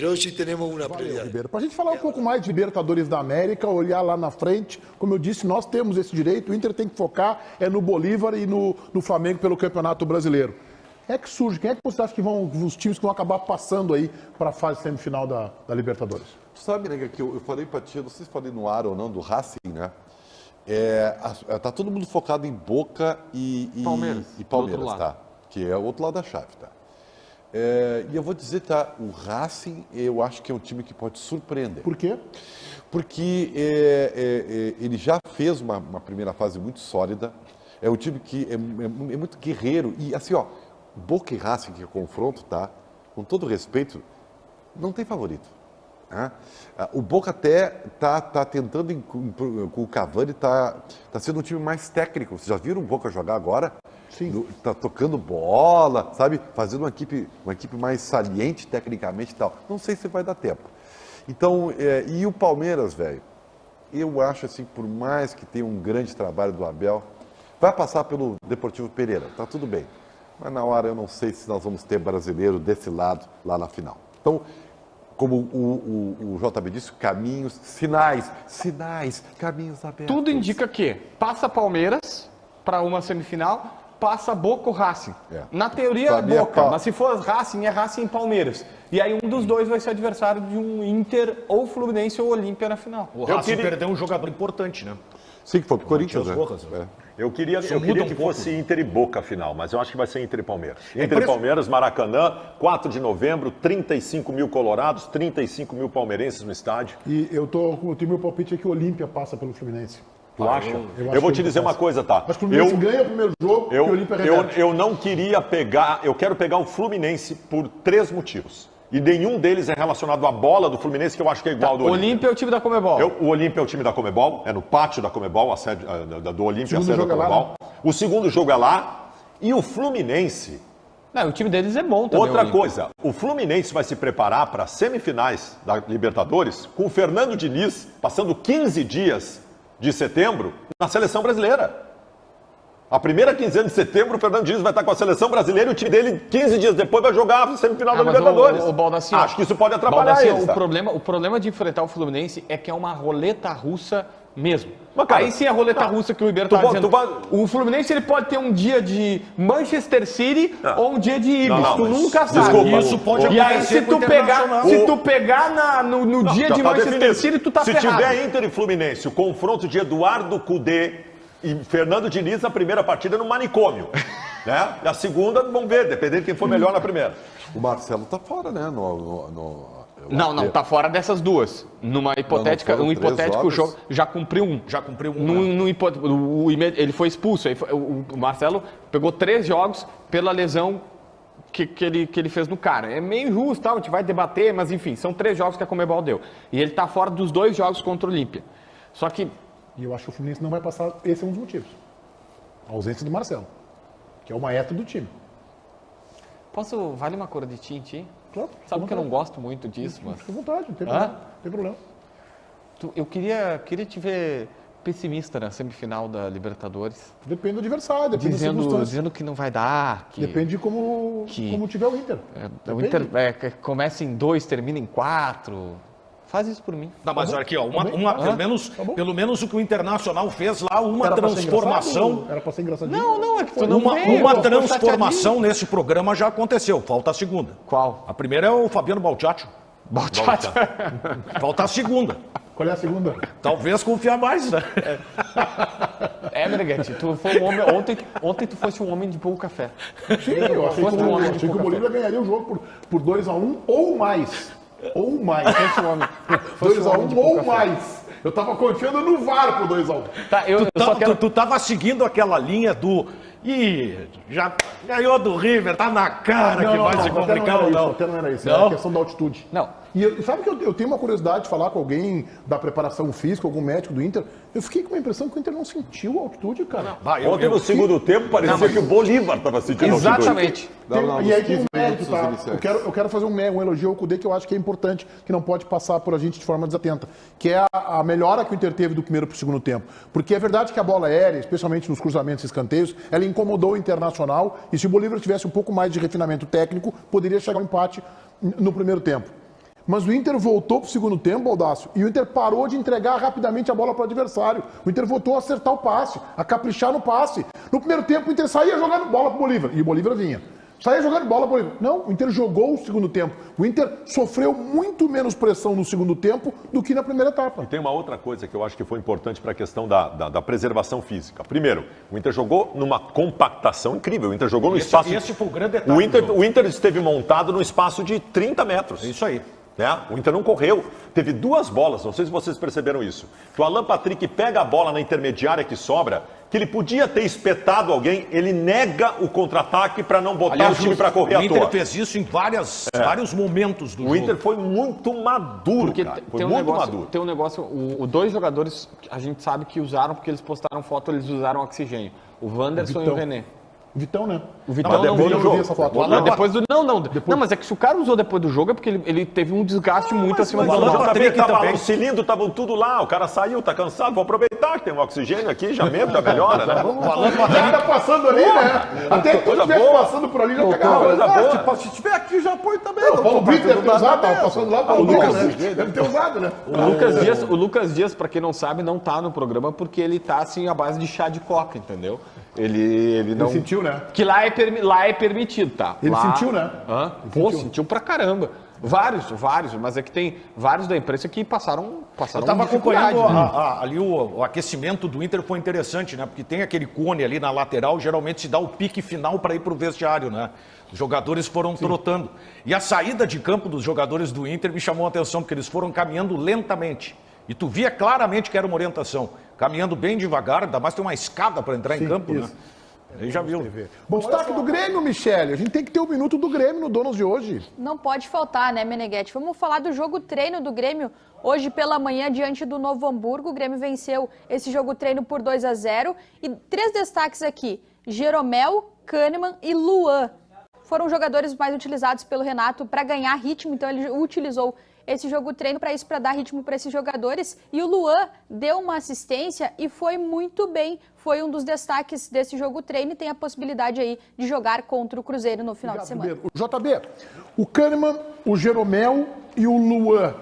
hoje temos uma prioridade. Para a gente falar um pouco mais de Libertadores da América, olhar lá na frente, como eu disse, nós temos esse direito, o Inter tem que focar no Bolívar e no Flamengo pelo Campeonato Brasileiro. Quem é que surge? Quem é que você acha que os times que vão acabar passando aí para a fase semifinal da Libertadores? Tu sabe, né, que eu falei pra ti, não sei se falei no ar ou não, do Racing, né? Tá todo mundo focado em Boca e Palmeiras, tá? Que é o outro lado da chave, tá? E eu vou dizer, tá? O Racing, eu acho que é um time que pode surpreender. Por quê? Porque ele já fez uma primeira fase muito sólida. É um time que é muito guerreiro. E assim, ó, Boca e Racing, que é confronto, tá? Com todo respeito, não tem favorito. O Boca até tá tentando, com o Cavani, tá sendo um time mais técnico. Vocês já viram o Boca jogar agora? Sim. Tá tocando bola, sabe? Fazendo uma equipe mais saliente tecnicamente e tal. Não sei se vai dar tempo. Então, e o Palmeiras, velho? eu acho assim, por mais que tenha um grande trabalho do Abel, vai passar pelo Deportivo Pereira, tá tudo bem. Mas na hora eu não sei se nós vamos ter brasileiro desse lado lá na final. Então, como o JB disse, caminhos, sinais, caminhos abertos. Tudo indica que passa Palmeiras para uma semifinal, passa Boca ou Racing. Na teoria é Boca, mas se for Racing, é Racing e Palmeiras. E aí um dos dois vai ser adversário de um Inter ou Fluminense ou Olímpia na final. O Racing perdeu um jogador importante, né? Sim, que foi pro Corinthians, né? Eu queria que fosse Inter e Boca a final, mas eu acho que vai ser Inter e Palmeiras. Inter e Palmeiras, Maracanã, 4 de novembro, 35 mil colorados, 35 mil palmeirenses no estádio. E eu tenho meu palpite é que o Olímpia passa pelo Fluminense. Tu acha? Eu vou te dizer uma coisa, tá? Mas o Fluminense ganha o primeiro jogo e o Olímpia reverte. Eu não queria pegar, eu quero pegar o Fluminense por 3 motivos. E nenhum deles é relacionado à bola do Fluminense, que eu acho que é igual ao do Olímpia. Olímpia é o time da Comebol. O Olímpia é o time da Comebol, é no pátio da Comebol, a sede do Olímpia, a sede da Comebol. O segundo jogo é lá. E o Fluminense... Não, o time deles é bom também. Outra coisa, o Fluminense vai se preparar para as semifinais da Libertadores com o Fernando Diniz passando 15 dias de setembro na seleção brasileira. A primeira quinzena de setembro, o Fernando Diniz vai estar com a seleção brasileira e o time dele, 15 dias depois, vai jogar a semifinal da Libertadores. Acho que isso pode atrapalhar eles. O problema de enfrentar o Fluminense é que é uma roleta russa mesmo. Mas, cara, aí sim é a roleta russa que o Ribeiro está dizendo. O Fluminense ele pode ter um dia de Manchester City ou um dia de Ibis. Tu nunca sabe. Desculpa, isso pode acontecer. E aí se tu pegar no dia de Manchester City, tu tá ferrado. Se tiver Inter e Fluminense, o confronto de Eduardo Cudê e Fernando Diniz, na primeira partida no manicômio. Né? E a segunda, vamos ver, dependendo de quem for melhor na primeira. O Marcelo tá fora, né? Não, tá fora dessas duas. Numa hipotética, um hipotético jogo, já cumpriu um. Já cumpriu um. Ele foi expulso. O Marcelo pegou 3 jogos pela lesão que ele fez no cara. É meio injusto, tá? A gente vai debater, mas enfim, são 3 jogos que a Comebol deu. E ele tá fora dos 2 jogos contra o Olímpia. Só que... E eu acho que o Fluminense não vai passar, esse é um dos motivos. A ausência do Marcelo, que é o maestro do time. Vale uma cor de tinti? Claro. Sabe que eu não gosto muito disso, mas... Fica à vontade, não tem problema. Não tem problema. Eu queria te ver pessimista na semifinal da Libertadores. Depende do adversário, depende da circunstância. Dizendo que não vai dar. Depende de como tiver o Inter. O Inter começa em 2, termina em 4... Faz isso por mim. Não, mas aqui, ó, pelo menos o que o Internacional fez lá, uma transformação. Era pra ser engraçadinho. Não, é que tu não uma transformação nesse programa já aconteceu. Falta a segunda. Qual? A primeira é o Fabiano Balciaccio. Falta a segunda. Qual é a segunda? Talvez confiar mais, né? Meneghete, tu foi um homem. Ontem tu fosse um homem de pouco café. Sim, eu achei que o Bolívia ganharia o jogo por 2-1 ou mais. Ou mais. 2-1 ou mais. Eu tava confiando no VAR pro 2-1. Tá, tu tava seguindo aquela linha do... já ganhou do River, tá na cara que vai se complicar ou não. Até não era isso, era a questão da altitude. Não. E sabe que eu tenho uma curiosidade de falar com alguém da preparação física, algum médico do Inter. Eu fiquei com a impressão que o Inter não sentiu a altitude, cara. Ontem no segundo tempo parecia que o Bolívar estava sentindo altitude. Exatamente. E aí tem um mérito, tá? Eu quero fazer um elogio ao Cudê que eu acho que é importante, que não pode passar por a gente de forma desatenta, que é a melhora que o Inter teve do primeiro para o segundo tempo. Porque é verdade que a bola aérea, especialmente nos cruzamentos e escanteios, ela incomodou o Internacional e se o Bolívar tivesse um pouco mais de refinamento técnico, poderia chegar ao empate no primeiro tempo. Mas o Inter voltou para o segundo tempo, Baldasso, e o Inter parou de entregar rapidamente a bola para o adversário. O Inter voltou a acertar o passe, a caprichar no passe. No primeiro tempo, o Inter saía jogando bola para o Bolívar, e o Bolívar vinha. Saía jogando bola para o Bolívar. Não, o Inter jogou o segundo tempo. O Inter sofreu muito menos pressão no segundo tempo do que na primeira etapa. E tem uma outra coisa que eu acho que foi importante para a questão da preservação física. Primeiro, o Inter jogou numa compactação incrível. O Inter jogou no espaço... Esse foi o grande detalhe. O Inter esteve montado no espaço de 30 metros. É isso aí. Né? O Inter não correu. Teve 2 bolas, não sei se vocês perceberam isso. Que o Alan Patrick pega a bola na intermediária que sobra, que ele podia ter espetado alguém, ele nega o contra-ataque para não botar o time para correr à toa. O Inter fez isso em vários momentos do jogo. O Inter foi muito maduro, cara. Foi muito maduro. Tem um negócio, os 2 jogadores a gente sabe que usaram, porque eles postaram foto, eles usaram oxigênio. O Wanderson e o René. Vitão, né? O Vitão Mas não depois viu do o jogo. vi essa foto. Não, depois do. Não, mas é que se o cara usou depois do jogo é porque ele teve um desgaste muito acima O do Alan normal. Patrick tava, também. o cilindro estavam tudo lá, o cara saiu, tá cansado, vou aproveitar que tem um oxigênio aqui, já mesmo, já melhora, né? O Alan Já Patrick tá passando ali, né? Até que tu estivesse passando por ali, já pegava. coisa boa. Se tiver aqui, já põe também. O Paulo Brito deve ter usado, tava passando lá, o Paulo Brito, Lucas, né? Deve ter usado, né? O Lucas Dias, pra quem não sabe, não tá no programa porque ele tá assim à base de chá de coca, entendeu? Ele não. Ele sentiu, né? Que lá é permitido, tá? Ele Lá... sentiu, né? Hã? Pô, sentiu pra caramba. Vários, mas é que tem vários da imprensa que passaram Eu estava dificuldade, acompanhando né? ali o aquecimento do Inter, foi interessante, né? Porque tem aquele cone ali na lateral, geralmente se dá o pique final para ir para o vestiário, né? Os jogadores foram trotando. E a saída de campo dos jogadores do Inter me chamou a atenção, porque eles foram caminhando lentamente. E tu via claramente que era uma orientação. Caminhando bem devagar, ainda mais tem uma escada para entrar em campo, né? Aí já viu. Bom, destaque do Grêmio, Michele. A gente tem que ter um minuto do Grêmio no Donos de hoje. Não pode faltar, né, Meneghetti? Vamos falar do jogo treino do Grêmio. Hoje pela manhã, diante do Novo Hamburgo, o Grêmio venceu esse jogo treino por 2-0. E 3 destaques aqui: Jeromel, Kahneman e Luan. Foram jogadores mais utilizados pelo Renato para ganhar ritmo, então ele utilizou esse jogo treino para isso, para dar ritmo para esses jogadores. E o Luan deu uma assistência e foi muito bem. Foi um dos destaques desse jogo treino e tem a possibilidade aí de jogar contra o Cruzeiro no final de semana. O JB, o Kahneman, o Jeromel e o Luan.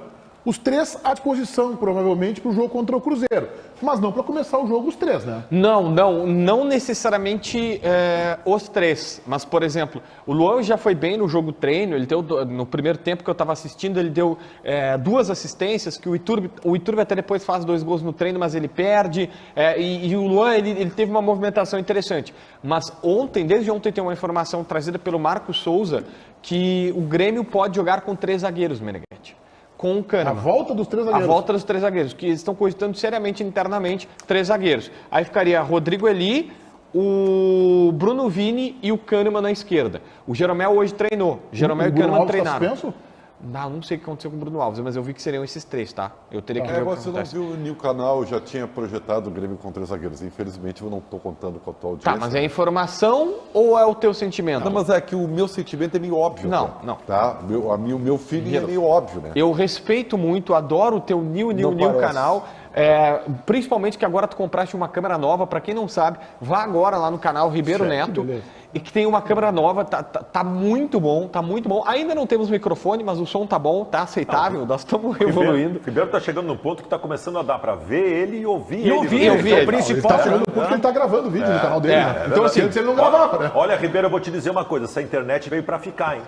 Os 3 à disposição, provavelmente, para o jogo contra o Cruzeiro. Mas não para começar o jogo os 3, né? Não necessariamente os 3. Mas, por exemplo, o Luan já foi bem no jogo treino. Ele deu, no primeiro tempo que eu estava assistindo, ele deu 2 assistências, que o Iturbe até depois faz 2 gols no treino, mas ele perde. E o Luan, ele teve uma movimentação interessante. Mas desde ontem tem uma informação trazida pelo Marcos Souza que o Grêmio pode jogar com 3 zagueiros, Meneghetti. Com o Kahneman. A volta dos 3 zagueiros. A volta dos 3 zagueiros, que eles estão cogitando seriamente internamente 3 zagueiros. Aí ficaria Rodrigo Eli, o Bruno Vini e o Kahneman na esquerda. O Jeromel hoje treinou. Jeromel e o Kahneman treinaram. Suspenso? Não sei o que aconteceu com o Bruno Alves, mas eu vi que seriam esses 3, tá? Eu teria que ver o que Você não acontece. viu no canal, já tinha projetado o Grêmio com 3 zagueiros. Infelizmente, eu não estou contando com a tua audiência. Tá, mas é informação ou é o teu sentimento? Não, mas é que o meu sentimento é meio óbvio. Não, tá? não. Tá? O meu feeling é meio óbvio, né? Eu respeito muito, adoro o teu New canal. Principalmente que agora tu compraste uma câmera nova. Para quem não sabe, vá agora lá no canal Ribeiro Neto. E que tem uma câmera nova, tá muito bom, tá muito bom. Ainda não temos microfone, mas o som tá bom, tá aceitável, nós estamos evoluindo. O Ribeiro tá chegando num ponto que tá começando a dar para ver ele e ouvir ele. ouvir ele. Ele tá chegando no ponto que ele tá gravando o vídeo no canal dele, né? Então, assim, antes ele não gravava, né? Olha, Ribeiro, eu vou te dizer uma coisa, essa internet veio para ficar, hein?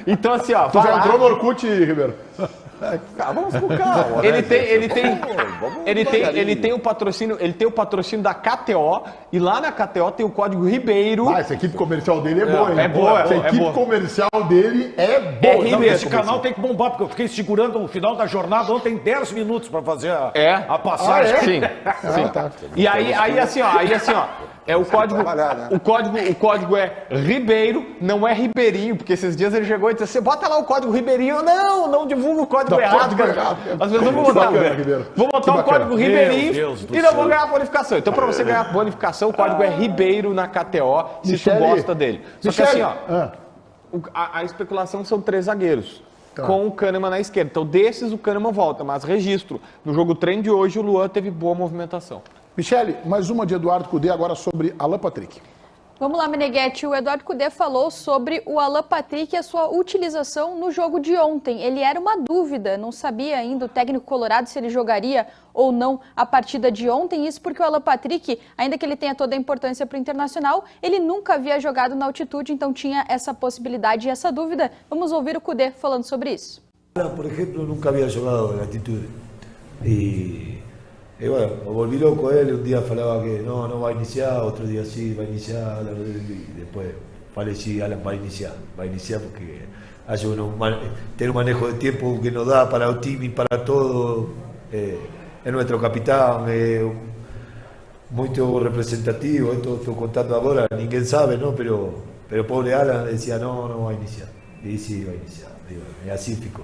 Então, assim, ó, Tu já entrou no Orkut, Ribeiro? Vamos com calma. ele tem o patrocínio da KTO e lá na KTO tem o código Ribeiro. Essa equipe comercial dele é boa, hein? É boa, Essa equipe comercial dele é boa. Não, esse canal tem que bombar, porque eu fiquei segurando o final da jornada ontem 10 minutos para fazer a passagem. Sim. Tá. E aí assim, ó, é o código, o código é Ribeiro, não é Ribeirinho, porque esses dias ele chegou e disse assim, bota lá o código Ribeirinho. Não divulga o código errado, cara. Às vezes eu vou botar o código Ribeirinho e não vou ganhar a bonificação. Então, para você ganhar a bonificação, o código é Ribeiro na KTO, se tu gosta dele. Só que assim, ó, a especulação são 3 zagueiros. Com o Kahneman na esquerda. Então, desses, o Kahneman volta. Mas registro, no jogo treino de hoje, o Luan teve boa movimentação. Michele, mais uma de Eduardo Cudê, agora sobre Alan Patrick. Vamos lá, Meneghetti. O Eduardo Cudê falou sobre o Alan Patrick e a sua utilização no jogo de ontem. Ele era uma dúvida, não sabia ainda o técnico colorado se ele jogaria ou não a partida de ontem. Isso porque o Alan Patrick, ainda que ele tenha toda a importância para o Internacional, ele nunca havia jogado na altitude, então tinha essa possibilidade e essa dúvida. Vamos ouvir o Cudê falando sobre isso. Alan, por exemplo, nunca había jugado en altitude. Y bueno, me volví loco él, un día falaba que no va a iniciar, otro día sí va a iniciar, y después falei sí, Alan va a iniciar porque tiene un manejo de tiempo que nos da para el team y para todo, es nuestro capitán, muy representativo, esto estoy contando ahora, ninguém sabe, ¿no? Pero pobre Alan decía no va a iniciar, y sí va a iniciar, y así ficó,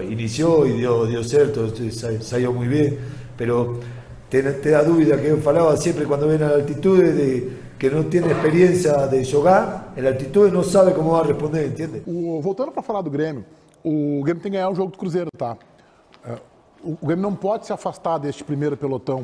inició y dio cierto, salió muy bien. Pero te da dúvida, que eu falava sempre quando vem na altitude, de que não tem experiência de jogar, na altitude não sabe como vai responder, entende? Voltando para falar do Grêmio, o Grêmio tem que ganhar o jogo do Cruzeiro, tá? O Grêmio não pode se afastar deste primeiro pelotão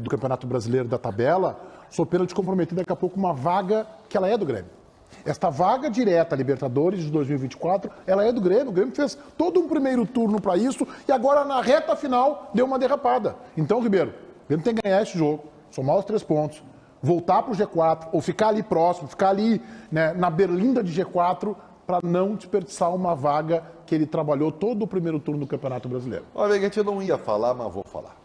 do Campeonato Brasileiro da tabela, sob pena de comprometer daqui a pouco uma vaga que ela é do Grêmio. Esta vaga direta Libertadores de 2024, ela é do Grêmio. O Grêmio fez todo um primeiro turno para isso e agora na reta final deu uma derrapada. Então, Ribeiro, o Grêmio tem que ganhar esse jogo, somar os 3 pontos, voltar para o G4 ou ficar ali próximo, ficar ali, né, na berlinda de G4 para não desperdiçar uma vaga que ele trabalhou todo o primeiro turno do Campeonato Brasileiro. Olha, Meneghetti, eu não ia falar, mas vou falar.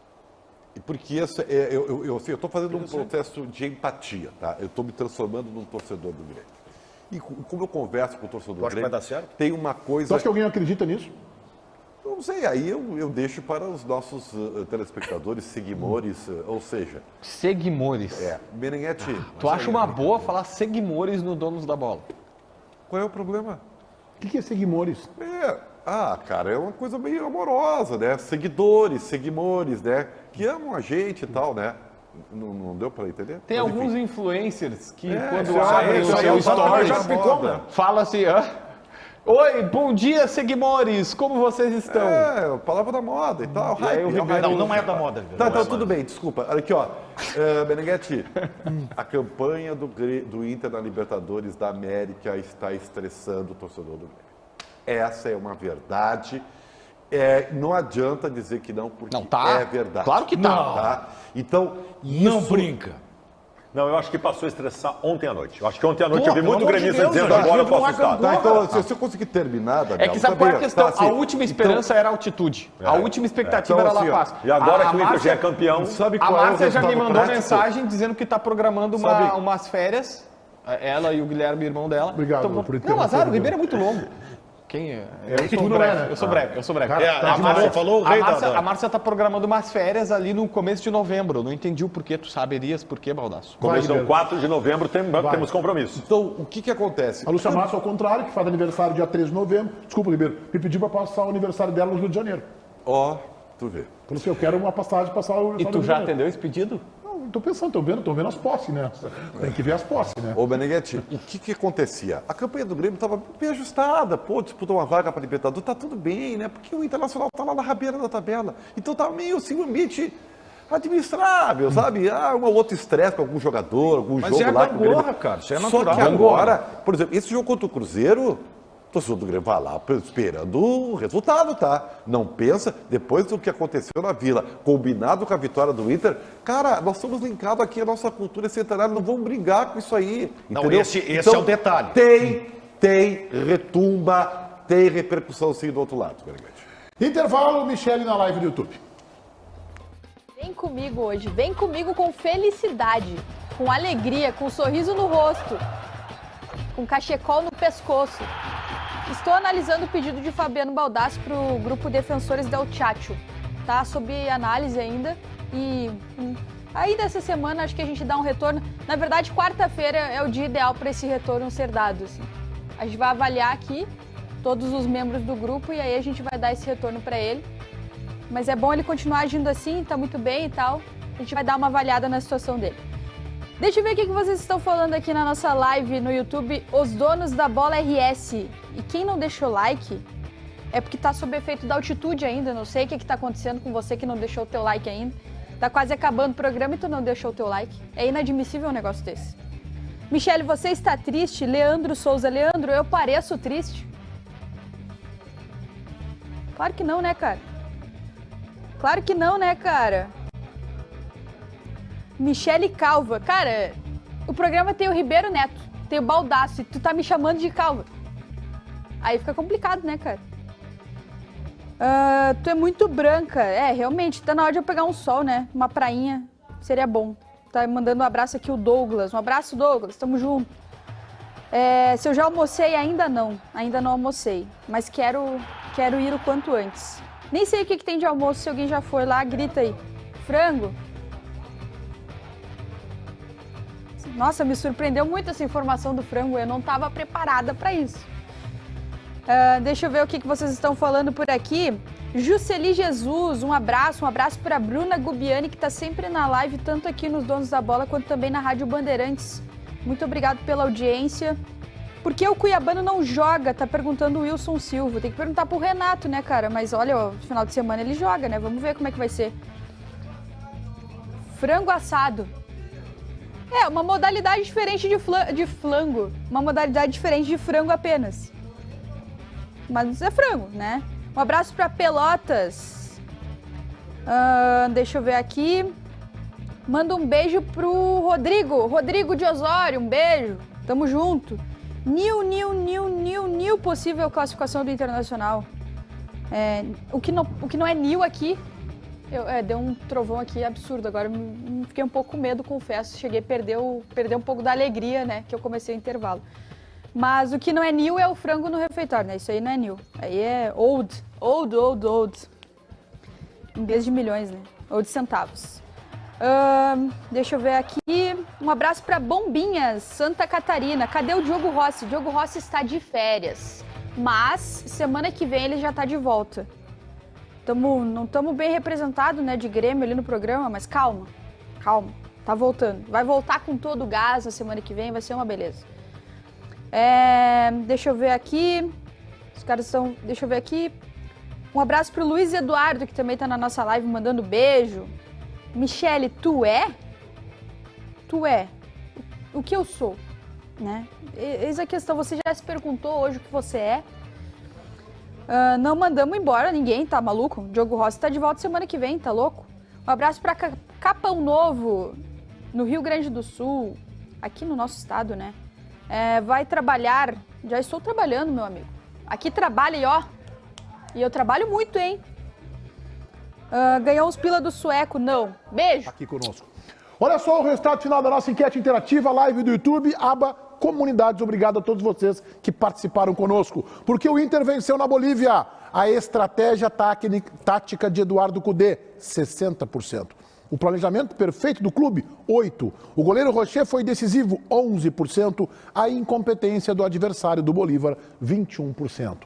Porque eu estou fazendo um processo de empatia, tá? Eu estou me transformando num torcedor do Grêmio. E como eu converso com o torcedor do Grêmio, vai dar certo? tem uma coisa... Tu acha que alguém acredita nisso? Eu não sei, aí eu deixo para os nossos telespectadores, seguimores, ou seja... Seguimores. Meneghetti... Tu acha uma boa falar seguimores no Donos da Bola? Qual é o problema? O que é seguimores? Cara, é uma coisa meio amorosa, né? Seguidores, seguimores, né? Que amam a gente e tal, né? Não deu para entender? Tem Mas, alguns enfim. influencers que quando isso abrem aí, o seu stories, já ficou, né? fala assim, oi, bom dia, seguimores, como vocês estão? Palavra da moda e tal. E aí o Ribeiro... Não é da moda. Tá, então tudo bem, desculpa. Olha aqui, ó. Meneghetti, a campanha do Inter na Libertadores da América está estressando o torcedor do Grêmio. Essa é uma verdade. Não adianta dizer que não, porque é verdade. Claro que tá. Então, Não brinca. Não, eu acho que passou a estressar ontem à noite. Eu acho que ontem à noite eu vi muito gremista dizendo agora eu posso estar. Tá, então, se eu conseguir terminar, Daniel... É que sabe qual é a questão? A última esperança era a altitude. A última expectativa era La Paz. E agora que o Inter já é campeão... A Márcia já me mandou mensagem dizendo que está programando umas férias. Ela e o Guilherme, irmão dela. Obrigado por Não, mas o Ribeiro é muito longo. Quem é? Eu sou breve. A Márcia está programando umas férias ali no começo de novembro. Eu não entendi o porquê. Tu saberias por quê, Baldasso? Começou 4 de novembro, temos compromisso. Então, o que acontece? A Lúcia Márcia, ao contrário, que faz aniversário dia 13 de novembro. Desculpa, Ribeiro. Me pediu para passar o aniversário dela no Rio de Janeiro. Tu vê. Falei assim, eu quero uma passagem para passar o aniversário. E tu já atendeu esse pedido? Tô pensando, tô vendo as posses, né? Tem que ver as posses, né? Ô, Meneghetti, o que acontecia? A campanha do Grêmio estava bem ajustada, disputou uma vaga para Libertadores, tá tudo bem, né? Porque o Internacional tá lá na rabeira da tabela. Então tá meio assim, um ambiente administrável, sabe? Um ou outro estresse com algum jogador, algum jogo lá. Mas é gangorra, cara, isso é natural. Só que agora, por exemplo, esse jogo contra o Cruzeiro... O torcedor do Grêmio vai lá esperando o resultado, tá? Não pensa, depois do que aconteceu na Vila, combinado com a vitória do Inter, cara, nós estamos linkados aqui à nossa cultura centenária, não vamos brigar com isso aí. Não, entendeu? esse é o detalhe. Tem retumba, tem repercussão sim do outro lado, Meneghetti. Intervalo, Michele na live do YouTube. Vem comigo hoje, vem comigo com felicidade, com alegria, com um sorriso no rosto, com cachecol no pescoço. Estou analisando o pedido de Fabiano Baldassi para o grupo Defensores del Chacho. Tá sob análise ainda e aí dessa semana acho que a gente dá um retorno. Na verdade, quarta-feira é o dia ideal para esse retorno ser dado. Assim. A gente vai avaliar aqui todos os membros do grupo e aí a gente vai dar esse retorno para ele. Mas é bom ele continuar agindo assim, tá muito bem e tal. A gente vai dar uma avaliada na situação dele. Deixa eu ver o que vocês estão falando aqui na nossa live no YouTube, Os Donos da Bola RS. E quem não deixou like é porque tá sob efeito da altitude ainda, não sei o que tá acontecendo com você que não deixou o teu like ainda. Tá quase acabando o programa e tu não deixou o teu like. É inadmissível um negócio desse. Michele, você está triste? Leandro Souza, Leandro, eu pareço triste? Claro que não, né, cara? Claro que não, né, cara? Michele Calva. Cara, o programa tem o Ribeiro Neto, tem o Baldassi, tu tá me chamando de Calva. Aí fica complicado, né, cara? Tu é muito branca. Realmente, tá na hora de eu pegar um sol, né? Uma prainha, seria bom. Tá mandando um abraço aqui o Douglas. Um abraço, Douglas, tamo junto. Se eu já almocei, ainda não almocei. Mas quero ir o quanto antes. Nem sei o que tem de almoço, se alguém já foi lá, grita aí. Frango? Nossa, me surpreendeu muito essa informação do frango, eu não estava preparada para isso. Deixa eu ver o que vocês estão falando por aqui. Jusceli Jesus, um abraço para Bruna Gubiani, que está sempre na live, tanto aqui nos Donos da Bola, quanto também na Rádio Bandeirantes. Muito obrigado pela audiência. Por que o cuiabano não joga? Tá perguntando o Wilson Silva. Tem que perguntar pro Renato, né, cara? Mas olha, ó, no final de semana ele joga, né? Vamos ver como é que vai ser. Frango assado. É, uma modalidade diferente de flango. Uma modalidade diferente de frango apenas. Mas é frango, né? Um abraço para Pelotas. Deixa eu ver aqui. Manda um beijo pro Rodrigo. Rodrigo de Osório, um beijo. Tamo junto. Nil, possível classificação do Internacional. O que não é nil aqui. Deu um trovão aqui absurdo. Agora fiquei um pouco com medo, confesso. Cheguei a perder um pouco da alegria, né? Que eu comecei o intervalo. Mas o que não é nil é o frango no refeitório, né? Isso aí não é nil. Aí é old. Em vez de milhões, né? Ou de centavos. Deixa eu ver aqui. Um abraço para Bombinhas, Santa Catarina. Cadê o Diogo Rossi? Diogo Rossi está de férias. Mas semana que vem ele já está de volta. Não estamos bem representados, né, de Grêmio ali no programa, mas calma. Tá voltando. Vai voltar com todo o gás na semana que vem, vai ser uma beleza. Deixa eu ver aqui. Os caras estão... Deixa eu ver aqui. Um abraço pro Luiz Eduardo, que também tá na nossa live, mandando beijo. Michele, tu é? Tu é. O que eu sou, né? Eis a questão, você já se perguntou hoje o que você é? Não mandamos embora ninguém, tá maluco? Diogo Rossi tá de volta semana que vem, tá louco? Um abraço pra Capão Novo, no Rio Grande do Sul, aqui no nosso estado, né? Vai trabalhar, já estou trabalhando, meu amigo. Aqui trabalha e ó, e eu trabalho muito, hein? Ganhou uns pila do sueco, não. Beijo. Aqui conosco. Olha só o resultado final da nossa enquete interativa, live do YouTube, aba Comunidades. Obrigado a todos vocês que participaram conosco. Porque o Inter venceu na Bolívia. A estratégia tática de Eduardo Cudê, 60%. O planejamento perfeito do clube, 8%. O goleiro Rocher foi decisivo, 11%. A incompetência do adversário do Bolívar, 21%.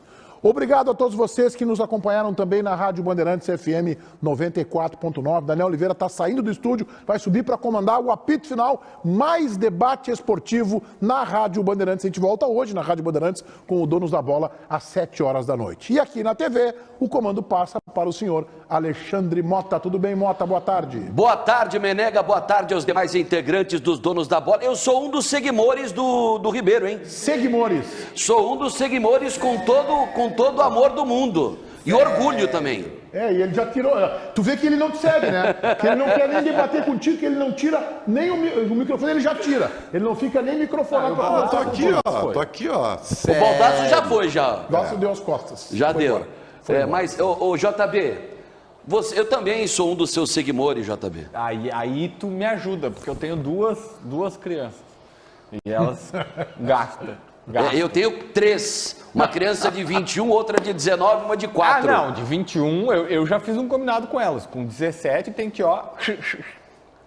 Obrigado a todos vocês que nos acompanharam também na Rádio Bandeirantes FM 94.9. Daniel Oliveira está saindo do estúdio, vai subir para comandar o apito final, mais debate esportivo na Rádio Bandeirantes. A gente volta hoje na Rádio Bandeirantes com o Donos da Bola às 7 horas da noite. E aqui na TV, o comando passa para o senhor Alexandre Mota. Tudo bem, Mota? Boa tarde. Boa tarde, Menega. Boa tarde aos demais integrantes dos Donos da Bola. Eu sou um dos seguimores do Ribeiro, hein? Seguimores. Sou um dos seguimores com todo o amor do mundo. E orgulho também. E ele já tirou. Tu vê que ele não te segue, né? Que ele não quer nem debater contigo, que ele não tira nem o microfone, ele já tira. Ele não fica nem microfonado. Tô aqui, ó. O Baldasso já foi, já. Baldasso deu as costas. Já deu. Mas, ô JB, eu também sou um dos seus seguidores, JB. Aí tu me ajuda, porque eu tenho duas crianças. E elas gastam. Eu tenho 3. Uma criança de 21, outra de 19, uma de 4. Não, de 21 eu já fiz um combinado com elas. Com 17 tem que,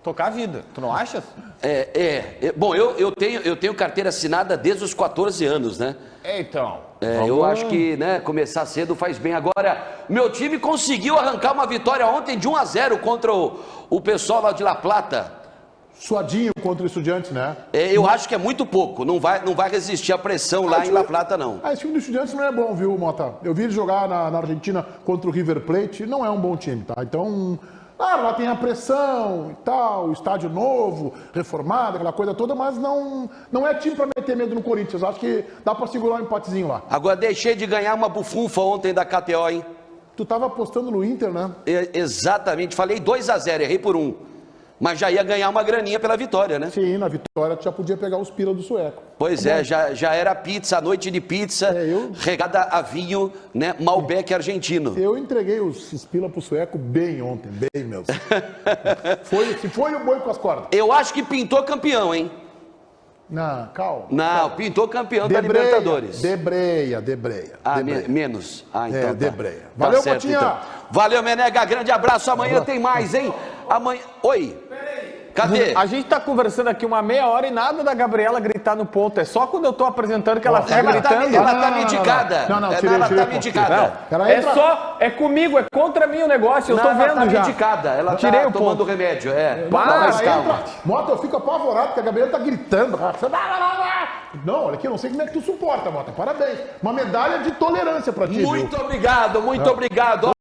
tocar a vida. Tu não achas? Bom, eu tenho carteira assinada desde os 14 anos, né? Então. Eu acho que, né, começar cedo faz bem. Agora, meu time conseguiu arrancar uma vitória ontem de 1-0 contra o pessoal lá de La Plata. Suadinho contra o Estudiantes, né? Eu acho que é muito pouco. Não vai resistir à pressão lá em La Plata, não. Esse time do Estudiantes não é bom, viu, Mota? Eu vi ele jogar na Argentina contra o River Plate. Não é um bom time, tá? Então, lá tem a pressão e tal, o estádio novo, reformado, aquela coisa toda, mas não é time pra meter medo no Corinthians. Acho que dá pra segurar um empatezinho lá. Agora, deixei de ganhar uma bufunfa ontem da KTO, hein? Tu tava apostando no Inter, né? Exatamente. Falei 2-0, errei por 1. Mas já ia ganhar uma graninha pela vitória, né? Sim, na vitória tu já podia pegar os pila do sueco. Pois já era pizza, noite de pizza, regada a vinho, né? Malbec argentino. Eu entreguei os pila pro sueco bem ontem, bem mesmo. foi o boi com as cordas. Eu acho que pintou campeão, hein? Não, calma. Não, pintou campeão da Libertadores. Debreia. Menos. Então Debreia. Valeu, certo, Motinha. Então. Valeu, Menega. Grande abraço. Amanhã tem mais, hein? Amanhã... Oi. Cadê? A gente tá conversando aqui uma meia hora e nada da Gabriela gritar no ponto. É só quando eu tô apresentando que ela fica gritando. Ela tá medicada. Não, Ela tirei tá ponto. medicada. Ela É entra- só, é comigo, é contra mim o negócio, eu tô Ela vendo tá já. medicada. Ela Tirei tá o tomando ponto. remédio. É. Não, Mais ela calma. entra, Mota, eu fico apavorado porque a Gabriela tá gritando. Não, olha aqui, eu não sei como é que tu suporta, Mota. Parabéns. Uma medalha de tolerância pra ti, viu? Muito obrigado, muito obrigado.